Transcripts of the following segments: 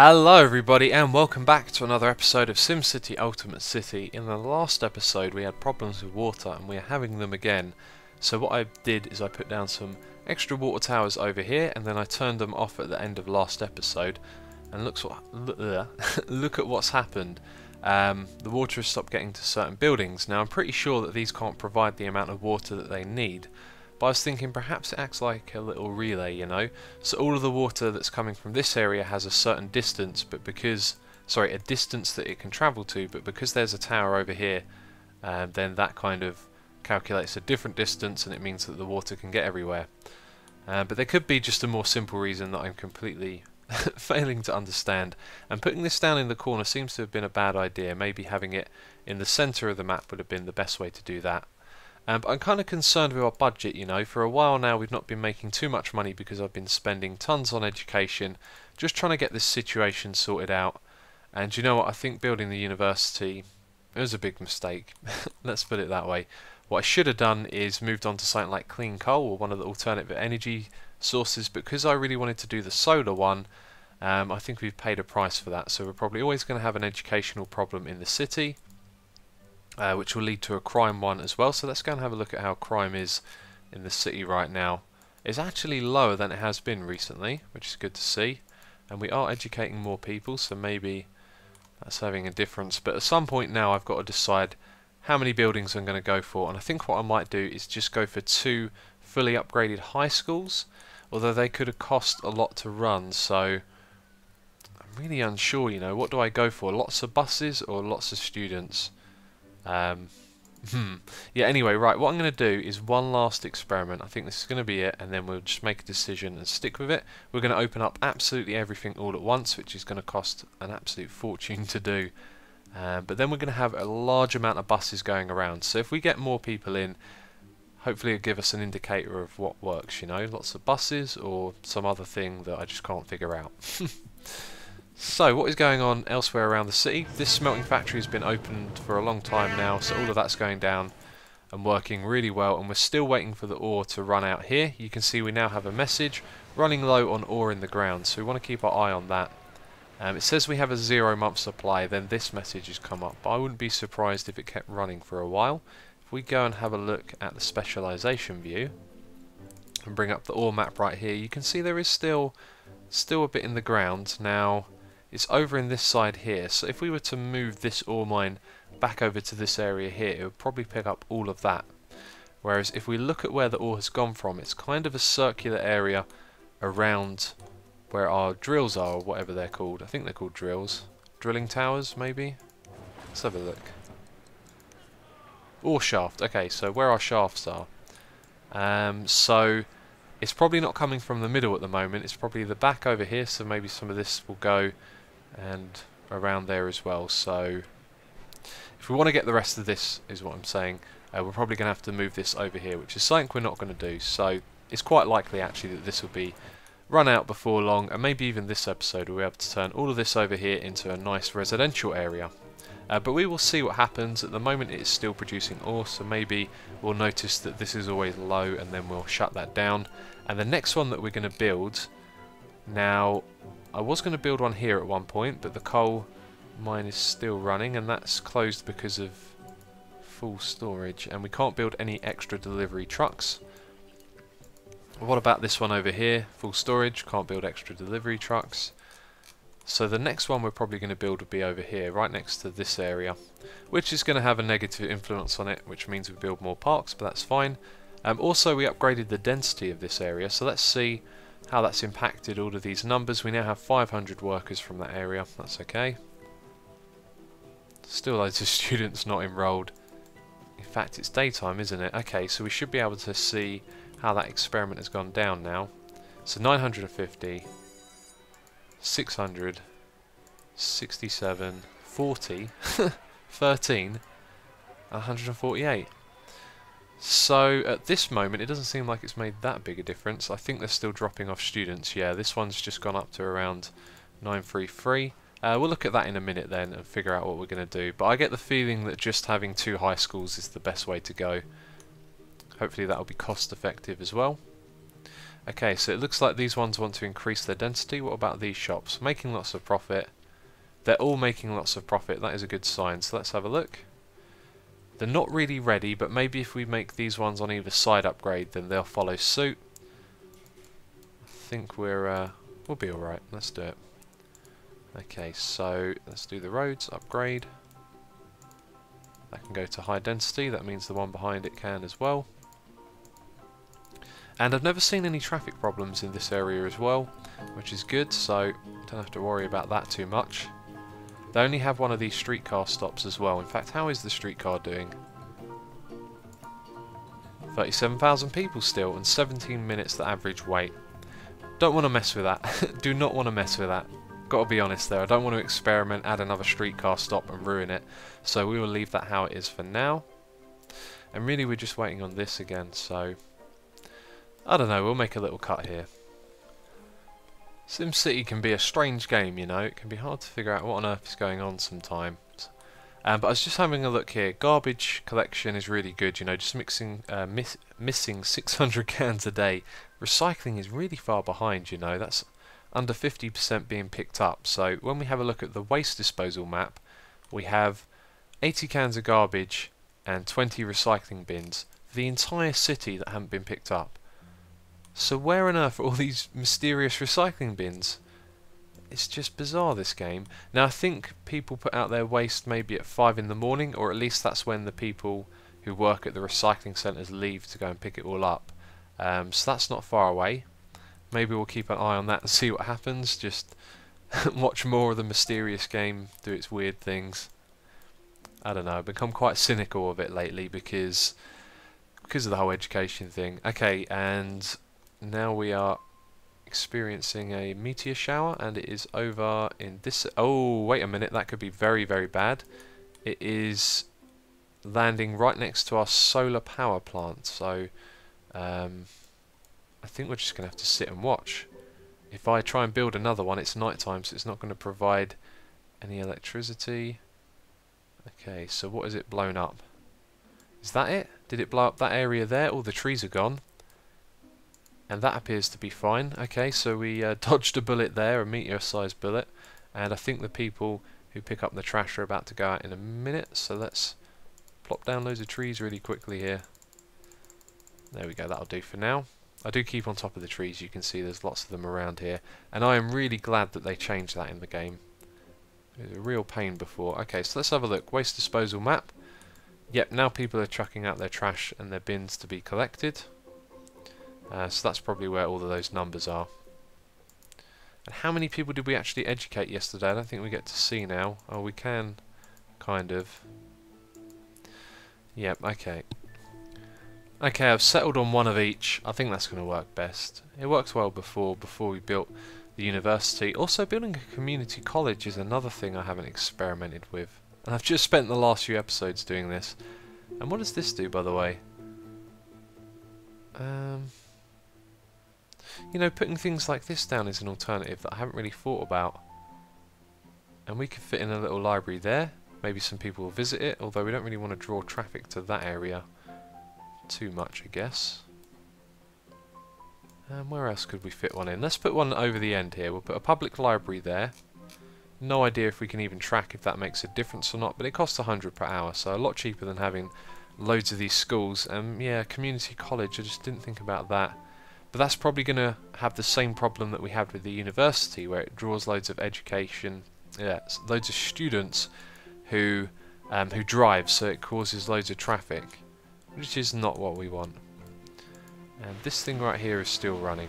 Hello everybody and welcome back to another episode of SimCity Ultimate City. In the last episode we had problems with water and we're having them again. So what I did is I put down some extra water towers over here and then I turned them off at the end of last episode. And look at what's happened. The water has stopped getting to certain buildings. Now I'm pretty sure that these can't provide the amount of water that they need. But I was thinking perhaps it acts like a little relay, you know. So all of the water that's coming from this area has a certain distance, but a distance that it can travel to, but because there's a tower over here, then that kind of calculates a different distance and it means that the water can get everywhere. But there could be just a more simple reason that I'm completely failing to understand. And putting this down in the corner seems to have been a bad idea. Maybe having it in the centre of the map would have been the best way to do that. But I'm kind of concerned with our budget, you know. For a while now we've not been making too much money because I've been spending tons on education, just trying to get this situation sorted out. And you know what, I think building the university, it was a big mistake. Let's put it that way. What I should have done is moved on to something like clean coal or one of the alternative energy sources, because I really wanted to do the solar one. I think we've paid a price for that, so we're probably always going to have an educational problem in the city. Which will lead to a crime one as well. So let's go and have a look at how crime is in the city right now. It's actually lower than it has been recently, which is good to see. And we are educating more people, so maybe that's having a difference. But at some point now I've got to decide how many buildings I'm going to go for. And I think what I might do is just go for 2 fully upgraded high schools. Although they could have cost a lot to run, so I'm really unsure, you know. What do I go for? Lots of buses or lots of students? Yeah, anyway, right, what I'm going to do is one last experiment. I think this is going to be it, and then we'll just make a decision and stick with it. We're going to open up absolutely everything all at once, which is going to cost an absolute fortune to do. But then we're going to have a large amount of buses going around. So if we get more people in, hopefully it'll give us an indicator of what works, you know. Lots of buses or some other thing that I just can't figure out. So, what is going on elsewhere around the city? This smelting factory has been opened for a long time now, so all of that's going down and working really well, and we're still waiting for the ore to run out here. You can see we now have a message, running low on ore in the ground, so we want to keep our eye on that. It says we have a 0-month supply, then this message has come up, but I wouldn't be surprised if it kept running for a while. If we go and have a look at the specialization view, and bring up the ore map right here, you can see there is still a bit in the ground. Now, it's over in this side here, so if we were to move this ore mine back over to this area here, it would probably pick up all of that. Whereas if we look at where the ore has gone from, it's kind of a circular area around where our drills are, or whatever they're called. I think they're called drills. Drilling towers, maybe? Let's have a look. Ore shaft. Okay, so where our shafts are. So it's probably not coming from the middle at the moment. It's probably the back over here, so maybe some of this will go and around there as well. So if we want to get the rest of this, is what I'm saying, we're probably going to have to move this over here, which is something we're not going to do. So it's quite likely actually that this will be run out before long, and maybe even this episode we'll be able to turn all of this over here into a nice residential area. But we will see what happens. At the moment it is still producing ore, so maybe we'll notice that this is always low and then we'll shut that down. And the next one that we're going to build, now I was going to build one here at one point, but the coal mine is still running and that's closed because of full storage, and we can't build any extra delivery trucks. What about this one over here? Full storage, can't build extra delivery trucks. So the next one we're probably going to build would be over here, right next to this area, which is going to have a negative influence on it, which means we build more parks, but that's fine. Also, we upgraded the density of this area, so let's see how that's impacted all of these numbers. We now have 500 workers from that area. That's okay. Still loads of students not enrolled. In fact, it's daytime, isn't it? Okay, so we should be able to see how that experiment has gone down now. So 950, 600, 67, 40, 13, 148. So at this moment it doesn't seem like it's made that big a difference. I think they're still dropping off students. Yeah, this one's just gone up to around 933. We'll look at that in a minute then and figure out what we're going to do. But I get the feeling that just having 2 high schools is the best way to go. Hopefully that'll be cost effective as well. Okay, so it looks like these ones want to increase their density. What about these shops? Making lots of profit. They're all making lots of profit. That is a good sign. So let's have a look. They're not really ready, but maybe if we make these ones on either side upgrade, then they'll follow suit. I think we'll be alright. Let's do it. Okay, so let's do the roads, upgrade. That can go to high density. That means the one behind it can as well. And I've never seen any traffic problems in this area as well, which is good, so don't have to worry about that too much. They only have one of these streetcar stops as well. In fact, how is the streetcar doing? 37,000 people still, and 17 minutes the average wait. Don't want to mess with that. Do not want to mess with that. Got to be honest there. I don't want to experiment, add another streetcar stop and ruin it. So we will leave that how it is for now. And really we're just waiting on this again, so I don't know, we'll make a little cut here. Simcity can be a strange game, you know. It can be hard to figure out what on earth is going on sometimes. But I was just having a look here. Garbage collection is really good, you know, just missing 600 cans a day. Recycling is really far behind, you know. That's under 50% being picked up. So when we have a look at the waste disposal map, we have 80 cans of garbage and 20 recycling bins for the entire city that haven't been picked up. So where on earth are all these mysterious recycling bins? It's just bizarre, this game. Now I think people put out their waste maybe at 5 in the morning, or at least that's when the people who work at the recycling centres leave to go and pick it all up. So that's not far away. Maybe we'll keep an eye on that and see what happens. Just watch more of the mysterious game do its weird things. I don't know, I've become quite cynical of it lately because of the whole education thing. Okay, and now we are experiencing a meteor shower, and it is over in this. Oh, wait a minute, that could be very, very bad. It is landing right next to our solar power plant, so I think we're just going to have to sit and watch. If I try and build another one, it's night time, so it's not going to provide any electricity. Okay, so what is it blown up? Is that it? Did it blow up that area there? All the trees are gone. And that appears to be fine. Okay, so we dodged a bullet there, a meteor-sized bullet. And I think the people who pick up the trash are about to go out in a minute. So let's plop down loads of trees really quickly here. There we go, that'll do for now. I do keep on top of the trees, you can see there's lots of them around here. And I am really glad that they changed that in the game. It was a real pain before. Okay, so let's have a look. Waste disposal map. Yep, now people are chucking out their trash and their bins to be collected. So that's probably where all of those numbers are. And how many people did we actually educate yesterday? I don't think we get to see now. Oh, we can, kind of. Yep, okay. Okay, I've settled on one of each. I think that's going to work best. It worked well before we built the university. Also, building a community college is another thing I haven't experimented with. And I've just spent the last few episodes doing this. And what does this do, by the way? You know, putting things like this down is an alternative that I haven't really thought about. And we could fit in a little library there. Maybe some people will visit it, although we don't really want to draw traffic to that area too much, I guess. Where else could we fit one in? Let's put one over the end here. We'll put a public library there. No idea if we can even track if that makes a difference or not, but it costs 100 per hour, so a lot cheaper than having loads of these schools. Yeah, community college, I just didn't think about that. But that's probably going to have the same problem that we had with the university, where it draws loads of education, loads of students who drive, so it causes loads of traffic, which is not what we want. And this thing right here is still running.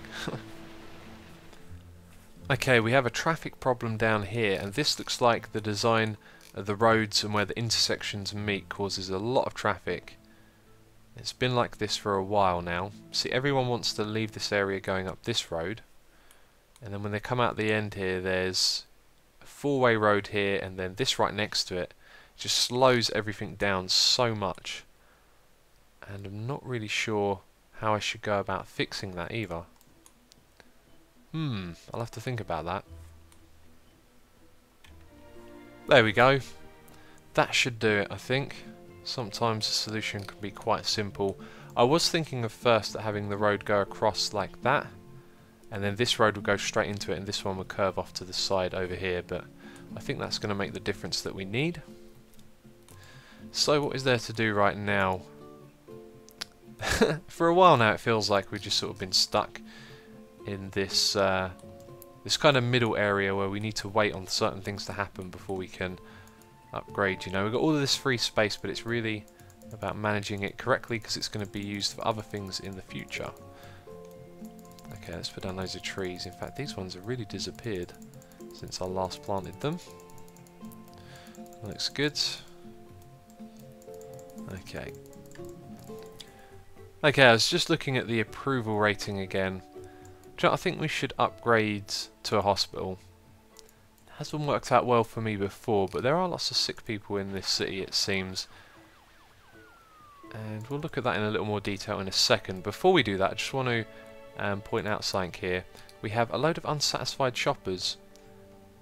Okay, we have a traffic problem down here, and this looks like the design of the roads and where the intersections meet causes a lot of traffic. It's been like this for a while now. See, everyone wants to leave this area going up this road, and then when they come out the end here, there's a four-way road here, and then this right next to it. It just slows everything down so much, and I'm not really sure how I should go about fixing that either. I'll have to think about that. There we go. That should do it, I think. Sometimes the solution can be quite simple. I was thinking of first having the road go across like that, and then this road will go straight into it, and this one will curve off to the side over here, but I think that's going to make the difference that we need. So what is there to do right now? For a while now it feels like we've just sort of been stuck in this this kind of middle area where we need to wait on certain things to happen before we can upgrade. You know, we've got all of this free space, but it's really about managing it correctly because it's going to be used for other things in the future. Okay, let's put down loads of trees. In fact, these ones have really disappeared since I last planted them. Looks good. Okay. Okay, I was just looking at the approval rating again. I think we should upgrade to a hospital. It hasn't worked out well for me before, but there are lots of sick people in this city, it seems. And we'll look at that in a little more detail in a second. Before we do that, I just want to point out something here. We have a load of unsatisfied shoppers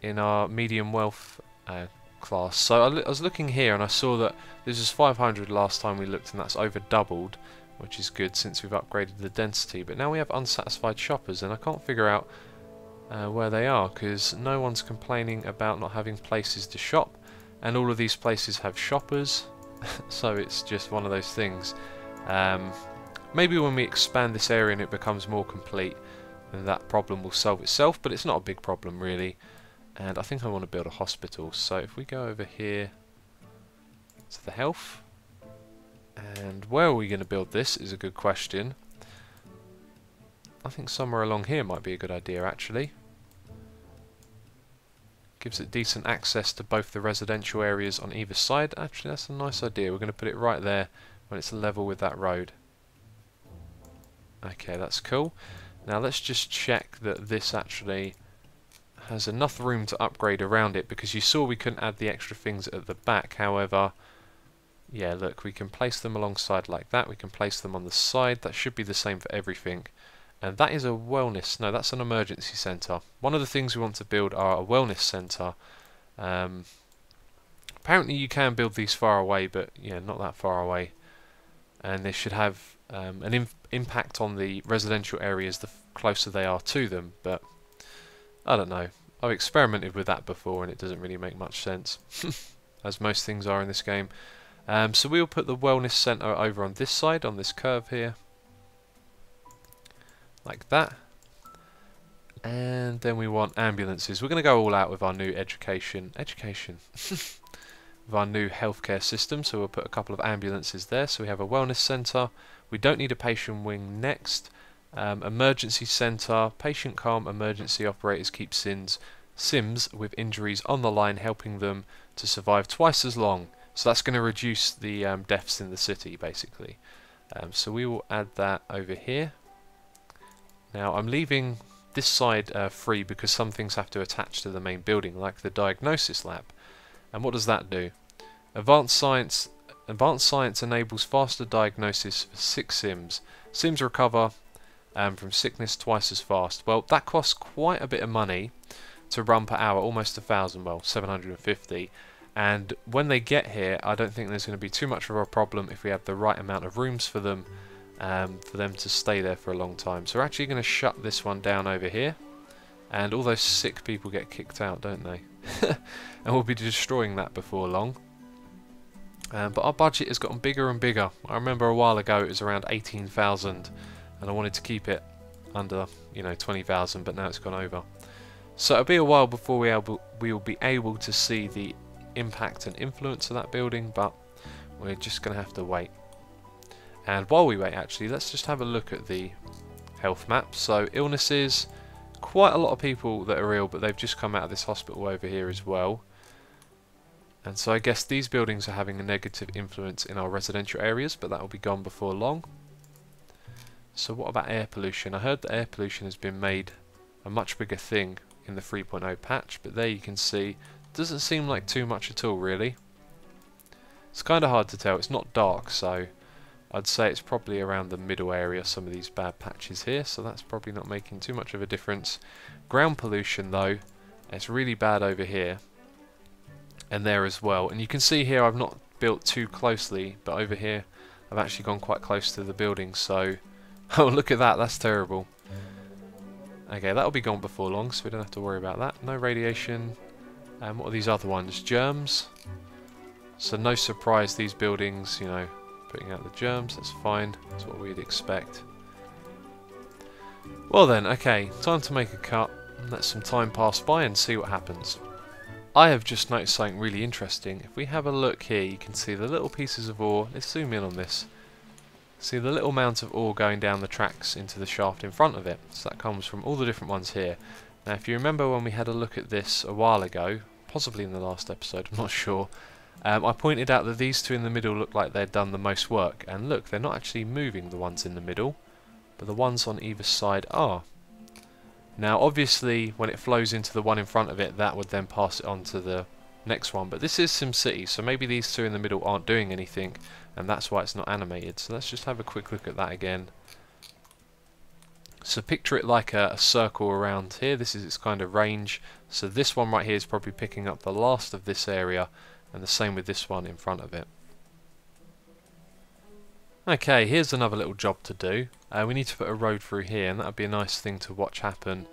in our medium wealth class. So I was looking here and I saw that this was 500 last time we looked, and that's over doubled, which is good since we've upgraded the density. But now we have unsatisfied shoppers, and I can't figure out where they are, because no one's complaining about not having places to shop, and all of these places have shoppers. So it's just one of those things. Maybe when we expand this area and it becomes more complete, then that problem will solve itself, but it's not a big problem really. And I think I want to build a hospital, so if we go over here to the health, and where are we going to build this is a good question. I think somewhere along here might be a good idea actually. Gives it decent access to both the residential areas on either side. Actually, that's a nice idea. We're going to put it right there when it's level with that road. Okay, that's cool. Now let's just check that this actually has enough room to upgrade around it, because you saw we couldn't add the extra things at the back. However, yeah, look, we can place them alongside like that. We can place them on the side. That should be the same for everything. And that is a wellness. No, that's an emergency centre. One of the things we want to build are a wellness centre. Apparently you can build these far away, but yeah, not that far away. And they should have an impact on the residential areas the closer they are to them. But I don't know. I've experimented with that before and it doesn't really make much sense. As most things are in this game. So we'll put the wellness centre over on this side, on this curve here. Like that. And then we want ambulances. We're going to go all out with our new education. With our new healthcare system. So we'll put a couple of ambulances there. So we have a wellness centre. We don't need a patient wing next. Emergency centre. Patient calm. Emergency operators keep Sims with injuries on the line, helping them to survive twice as long. So that's going to reduce the deaths in the city, basically. So we will add that over here. Now I'm leaving this side free because some things have to attach to the main building, like the diagnosis lab. And what does that do? Advanced science enables faster diagnosis for sick Sims. Sims recover from sickness twice as fast. Well, that costs quite a bit of money to run per hour, almost 1,000, well, 750. And when they get here, I don't think there's going to be too much of a problem if we have the right amount of rooms for them to stay there for a long time. So we're actually going to shut this one down over here. And all those sick people get kicked out, don't they? And we'll be destroying that before long. But our budget has gotten bigger and bigger. I remember a while ago it was around 18,000. And I wanted to keep it under, 20,000, but now it's gone over. So it'll be a while before we will be able to see the impact and influence of that building, but we're just going to have to wait. And while we wait, actually, let's just have a look at the health map. So illnesses, quite a lot of people that are ill, but they've just come out of this hospital over here as well. And so I guess these buildings are having a negative influence in our residential areas, but that will be gone before long. So what about air pollution? I heard that air pollution has been made a much bigger thing in the 3.0 patch, but there you can see doesn't seem like too much at all, really. It's kind of hard to tell. It's not dark, so I'd say it's probably around the middle area, some of these bad patches here, so that's probably not making too much of a difference. Ground pollution, though, it's really bad over here and there as well. And you can see here I've not built too closely, but over here I've actually gone quite close to the building, so oh, look at that, that's terrible. Okay, that'll be gone before long, so we don't have to worry about that. No radiation. And what are these other ones? Germs. So no surprise these buildings, you know, putting out the germs, that's fine. That's what we'd expect. Well then, okay, time to make a cut. Let some time pass by and see what happens. I have just noticed something really interesting. If we have a look here, you can see the little pieces of ore. Let's zoom in on this. See the little amount of ore going down the tracks into the shaft in front of it. So that comes from all the different ones here. Now if you remember when we had a look at this a while ago, possibly in the last episode, I'm not sure, I pointed out that these two in the middle look like they'd done the most work. And look, they're not actually moving, the ones in the middle, but the ones on either side are. Now obviously when it flows into the one in front of it, that would then pass it on to the next one. But this is Simcity, so maybe these two in the middle aren't doing anything, and that's why it's not animated. So let's just have a quick look at that again. So picture it like a circle around here. This is its kind of range. So this one right here is probably picking up the last of this area, and the same with this one in front of it. Okay, here's another little job to do. We need to put a road through here, and that would be a nice thing to watch happen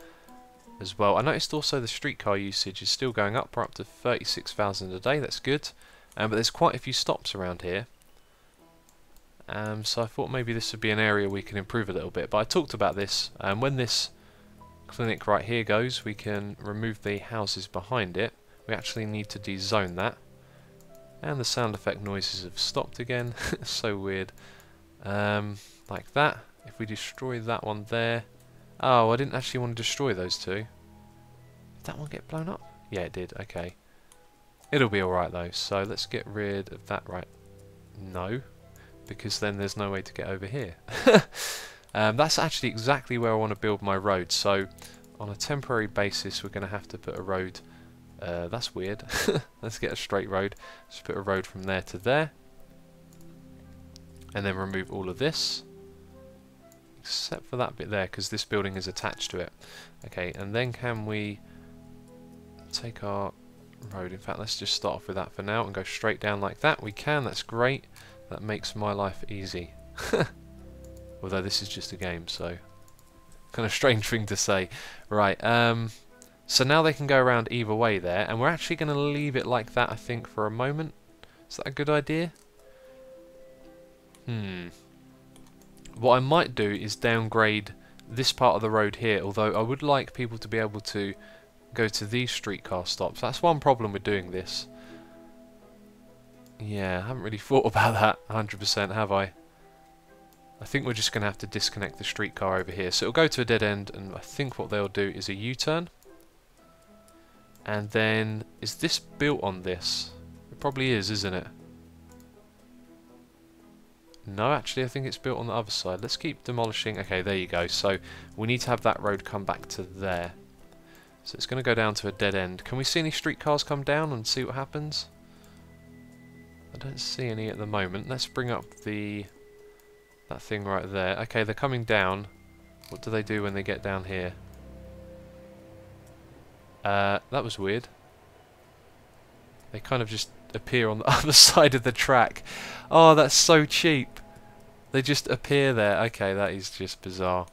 as well. I noticed also the streetcar usage is still going up. We're up to 36,000 a day, that's good. But there's quite a few stops around here. So I thought maybe this would be an area we can improve a little bit. But I talked about this, and when this clinic right here goes, we can remove the houses behind it. We actually need to dezone that. And the sound effect noises have stopped again. So weird. Like that. If we destroy that one there. Oh, I didn't actually want to destroy those two. Did that one get blown up? Yeah, it did. Okay. It'll be alright though. So let's get rid of that right. No. Because then there's no way to get over here. That's actually exactly where I want to build my road. So on a temporary basis we're going to have to put a road. That's weird. Let's get a straight road. Let's put a road from there to there. And then remove all of this. Except for that bit there, because this building is attached to it. Okay, and then can we take our road? In fact, let's just start off with that for now and go straight down like that. We can, that's great. That makes my life easy. Although this is just a game, so kind of strange thing to say. Right, so now they can go around either way there, and we're actually going to leave it like that, I think, for a moment. Is that a good idea? What I might do is downgrade this part of the road here, although I would like people to be able to go to these streetcar stops. That's one problem with doing this. Yeah, I haven't really thought about that 100%, have I? I think we're just going to have to disconnect the streetcar over here. So it'll go to a dead end, and I think what they'll do is a U-turn. And then, is this built on this? It probably is, isn't it? No, actually I think it's built on the other side. Let's keep demolishing. Okay, there you go. So we need to have that road come back to there. So it's going to go down to a dead end. Can we see any streetcars come down and see what happens? I don't see any at the moment. Let's bring up that thing right there. Okay, they're coming down. What do they do when they get down here? That was weird. They kind of just appear on the other side of the track. Oh, that's so cheap. They just appear there. Okay, that is just bizarre.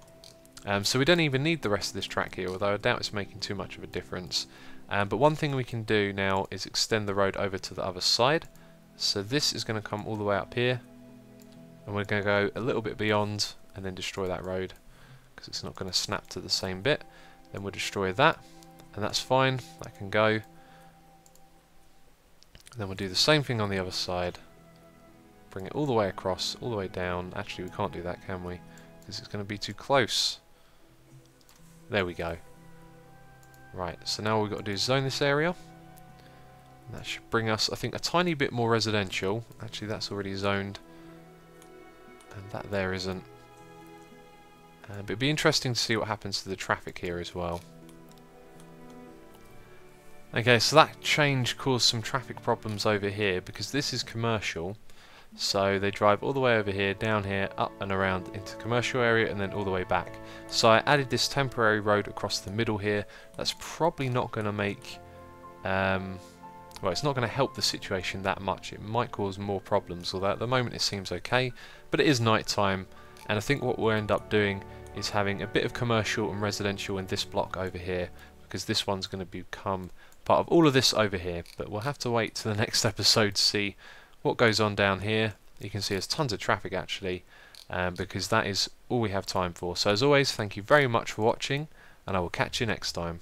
So we don't even need the rest of this track here, although I doubt it's making too much of a difference. But one thing we can do now is extend the road over to the other side. So this is going to come all the way up here, and we're going to go a little bit beyond and then destroy that road, because it's not going to snap to the same bit. Then we'll destroy that, and that's fine, that can go. And then we'll do the same thing on the other side, bring it all the way across, all the way down. Actually, we can't do that, can we? Because it's going to be too close. There we go. Right, so now all we've got to do is zone this area. And that should bring us, I think, a tiny bit more residential. Actually, that's already zoned. And that there isn't. But it'd be interesting to see what happens to the traffic here as well. Okay, so that change caused some traffic problems over here, because this is commercial. So they drive all the way over here, down here, up and around into the commercial area, and then all the way back. So I added this temporary road across the middle here. That's probably not going to make... well, it's not going to help the situation that much. It might cause more problems, although at the moment it seems okay. But it is night time, and I think what we'll end up doing is having a bit of commercial and residential in this block over here, because this one's going to become part of all of this over here. But we'll have to wait to the next episode to see what goes on down here. You can see there's tons of traffic actually, because that is all we have time for. So as always, thank you very much for watching, and I will catch you next time.